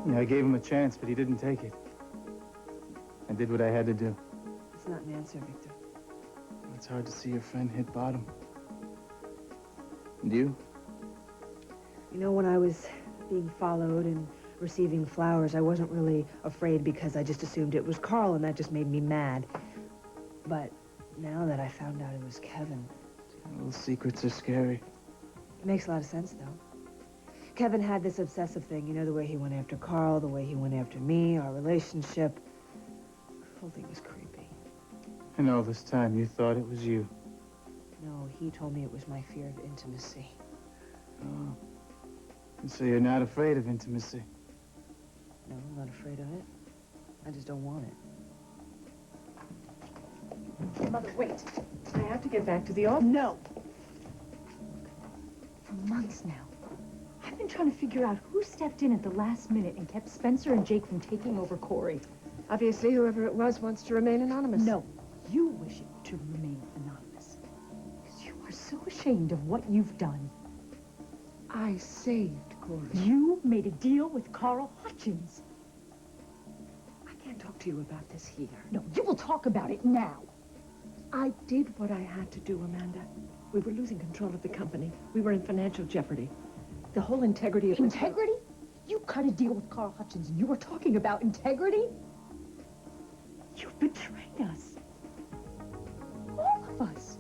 Yeah, I gave him a chance, but he didn't take it. I did what I had to do. It's not an answer, Victor. It's hard to see your friend hit bottom. And you? You know, when I was being followed and receiving flowers, I wasn't really afraid because I just assumed it was Carl, and that just made me mad. But now that I found out it was Kevin... Little secrets are scary. It makes a lot of sense, though. Kevin had this obsessive thing, you know, the way he went after Carl, the way he went after me, our relationship. The whole thing was creepy. And all this time you thought it was you. No, he told me it was my fear of intimacy. Oh. And so you're not afraid of intimacy? No, I'm not afraid of it. I just don't want it. Mother, wait. I have to get back to the office. No. For months now, I've been trying to figure out who stepped in at the last minute and kept Spencer and Jake from taking over Cory. Obviously, whoever it was wants to remain anonymous. No, you wish it to remain anonymous. Because you are so ashamed of what you've done. I saved Cory. You made a deal with Carl Hutchins. I can't talk to you about this here. No, you will talk about it now. I did what I had to do, Amanda. We were losing control of the company. We were in financial jeopardy. The whole integrity of... Integrity? You cut a deal with Carl Hutchins and you were talking about integrity? You betrayed us. All of us.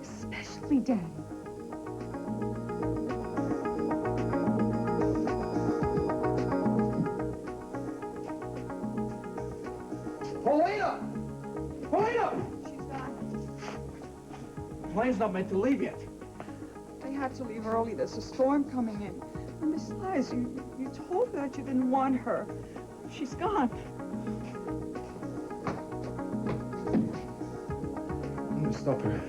Especially Daddy. Paulina! Paulina! She's gone. The plane's not meant to leave yet. They had to leave early. There's a storm coming in. And besides, you told her that you didn't want her. She's gone. I'm gonna stop her.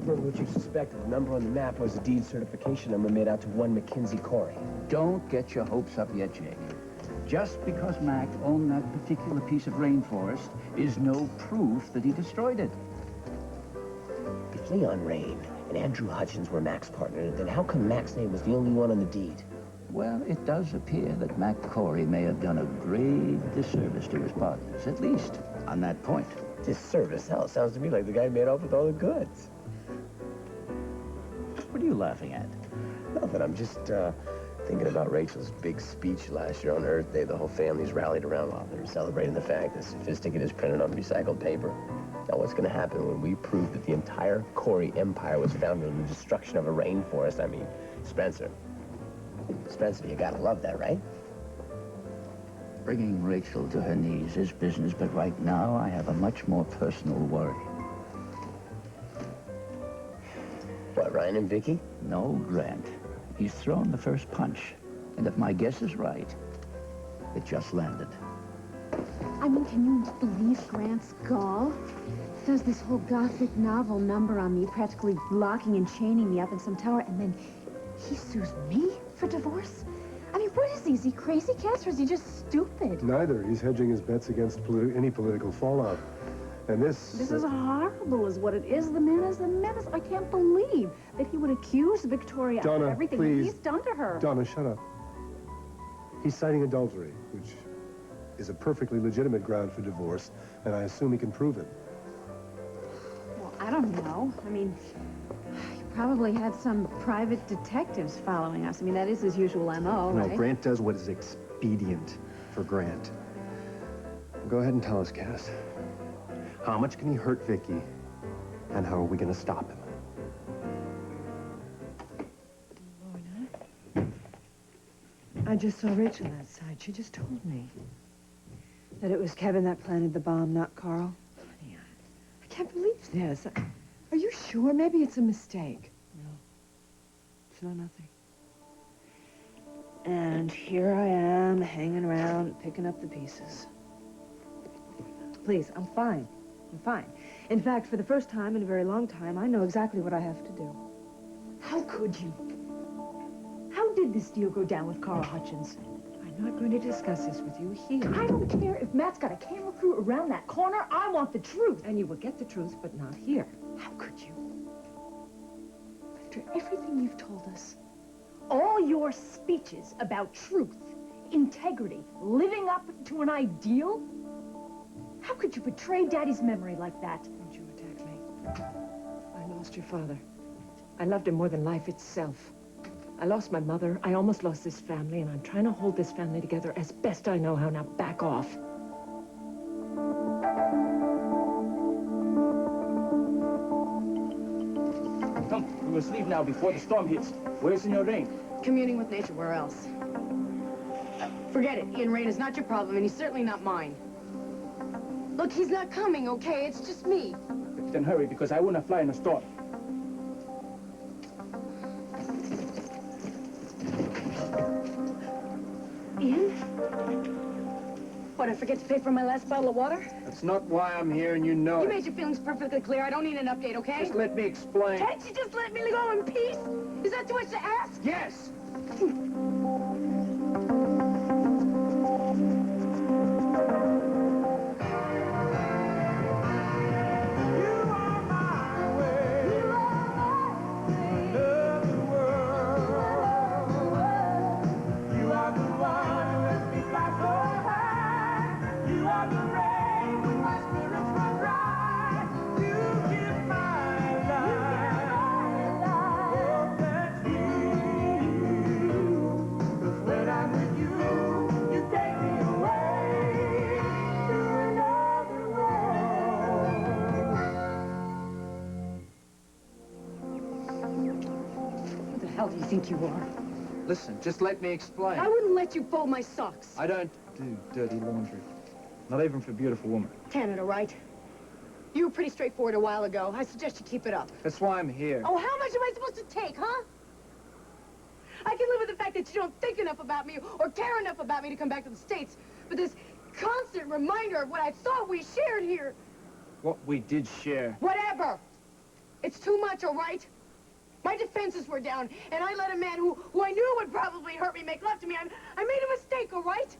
What you suspected. The number on the map was a deed certification number made out to one Mackenzie Cory. Don't get your hopes up yet, Jake. Just because Mac owned that particular piece of rainforest is no proof that he destroyed it. If Leon Rain and Andrew Hutchins were Mac's partner, then how come Mac's name was the only one on the deed? Well, it does appear that Mac Cory may have done a great disservice to his partners, at least on that point. Disservice? Hell, sounds to me like the guy made off with all the goods. What are you laughing at? Nothing. I'm just thinking about Rachel's big speech last year on Earth Day. The whole family's rallied around while they were celebrating the fact that Sophisticate is printed on recycled paper. Now, what's going to happen when we prove that the entire Cory empire was founded on the destruction of a rainforest? I mean, Spencer, you gotta love that, right? Bringing Rachel to her knees is business, but right now I have a much more personal worry. What, Ryan and Vicky? No, Grant. He's thrown the first punch. And if my guess is right, it just landed. I mean, can you believe Grant's gall? Does this whole gothic novel number on me, practically locking and chaining me up in some tower, and then he sues me for divorce? I mean, what is he? Is he crazy, Cass, or is he just stupid? Neither. He's hedging his bets against any political fallout. And this is horrible, is what it is. The man is a menace. I can't believe that he would accuse Victoria Donna, of everything please. he's done to her. Donna, shut up. He's citing adultery, which is a perfectly legitimate ground for divorce, and I assume he can prove it. Well, I don't know. I mean, he probably had some private detectives following us. I mean, that is his usual M.O., right? No, Grant does what is expedient for Grant. Go ahead and tell us, Cass. How much can he hurt Vicky, and how are we going to stop him? I just saw Rachel outside. She just told me that it was Kevin that planted the bomb, not Carl. Honey, I can't believe this. Are you sure? Maybe it's a mistake. No. It's not nothing. And here I am, hanging around, picking up the pieces. Please, I'm fine. I'm fine. In fact, for the first time in a very long time, I know exactly what I have to do. How could you? How did this deal go down with Carl Hutchins? I I'm not going to discuss this with you here. I don't care if Matt's got a camera crew around that corner. I want the truth. And you will get the truth, but not here. How could you? After everything you've told us, all your speeches about truth, integrity, living up to an ideal, how could you betray Daddy's memory like that? Don't you attack me. I lost your father. I loved him more than life itself. I lost my mother. I almost lost this family, and I'm trying to hold this family together as best I know how. Now back off. Come, we must leave now before the storm hits. Where's in your ring? Communing with nature, where else? Forget it. Ian Rain is not your problem, and he's certainly not mine. Look, he's not coming, okay? It's just me. Then hurry, because I wanna fly in a storm. Ian? What, I forget to pay for my last bottle of water? That's not why I'm here, and you know You it. made your feelings perfectly clear. I don't need an update, okay? Just let me explain. Can't you just let me go in peace? Is that too much to ask? Yes! Who do you think you are? Listen, just let me explain. I wouldn't let you fold my socks. I don't do dirty laundry. Not even for beautiful women. Canada, right? You were pretty straightforward a while ago. I suggest you keep it up. That's why I'm here. Oh, how much am I supposed to take, huh? I can live with the fact that you don't think enough about me or care enough about me to come back to the States. But this constant reminder of what I thought we shared here. What we did share. Whatever. It's too much, all right? My defenses were down, and I let a man who I knew would probably hurt me make love to me. I made a mistake, all right?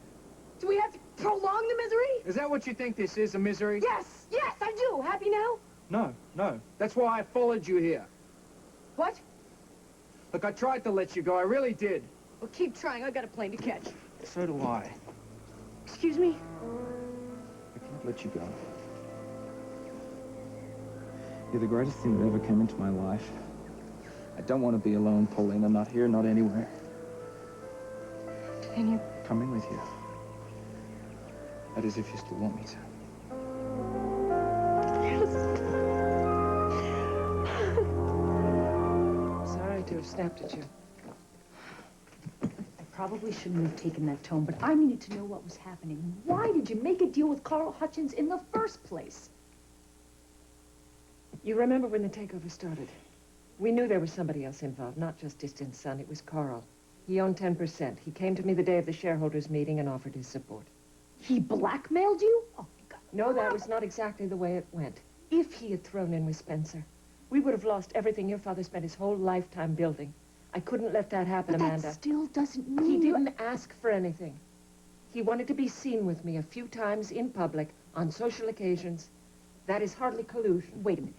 Do we have to prolong the misery? Is that what you think this is, a misery? Yes, yes, I do. Happy now? No, no. That's why I followed you here. What? Look, I tried to let you go. I really did. Well, keep trying. I've got a plane to catch. So do I. Excuse me? I can't let you go. You're the greatest thing that ever came into my life. I don't want to be alone, Paulina. Not here, not anywhere. And you... Coming with you. That is, if you still want me to. Sorry to have snapped at you. I probably shouldn't have taken that tone, but I needed to know what was happening. Why did you make a deal with Carl Hutchins in the first place? You remember when the takeover started? We knew there was somebody else involved, not just distant son. It was Carl. He owned 10%. He came to me the day of the shareholders' meeting and offered his support. He blackmailed you? Oh, God. No, that was not exactly the way it went. If he had thrown in with Spencer, we would have lost everything your father spent his whole lifetime building. I couldn't let that happen, But Amanda. that still doesn't mean... He didn't ask for anything. He wanted to be seen with me a few times in public, on social occasions. That is hardly collusion. Wait a minute.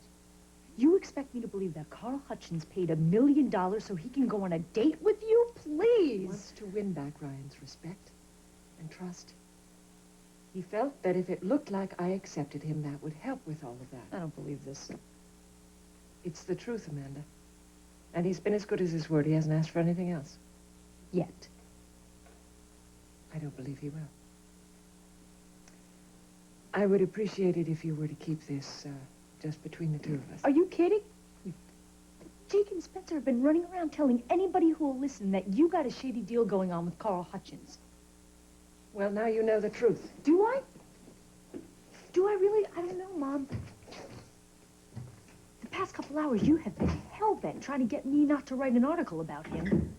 You expect me to believe that Carl Hutchins paid $1 million so he can go on a date with you? He Please! wants to win back Ryan's respect and trust. He felt that if it looked like I accepted him, that would help with all of that. I don't believe this. It's the truth, Amanda. And he's been as good as his word. He hasn't asked for anything else. Yet. I don't believe he will. I would appreciate it if you were to keep this, just between the two of us. Are you kidding? Jake and Spencer have been running around telling anybody who will listen that you got a shady deal going on with Carl Hutchins. Well, now you know the truth. Do I? Do I really? I don't know, Mom. The past couple hours, you have been hell-bent trying to get me not to write an article about him.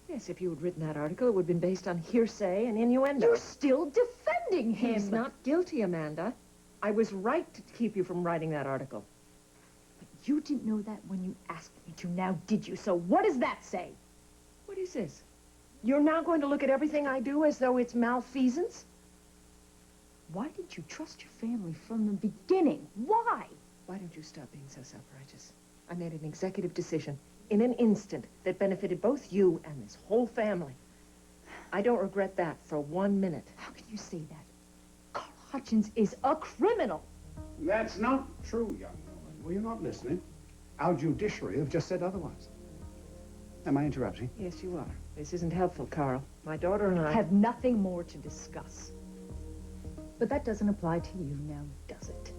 Yes, if you had written that article, it would have been based on hearsay and innuendo. You're still defending him. He's not guilty, Amanda. I was right to keep you from writing that article. But you didn't know that when you asked me to, now did you? So what does that say? What is this? You're now going to look at everything I do as though it's malfeasance? Why did you trust your family from the beginning? Why? Why don't you stop being so self-righteous? I made an executive decision in an instant that benefited both you and this whole family. I don't regret that for 1 minute. How can you say that? Carl Hutchins is a criminal. That's not true, young woman. Well, you're not listening. Our judiciary have just said otherwise. Am I interrupting? Yes, you are. This isn't helpful, Carl. My daughter and I have nothing more to discuss. But that doesn't apply to you now, does it?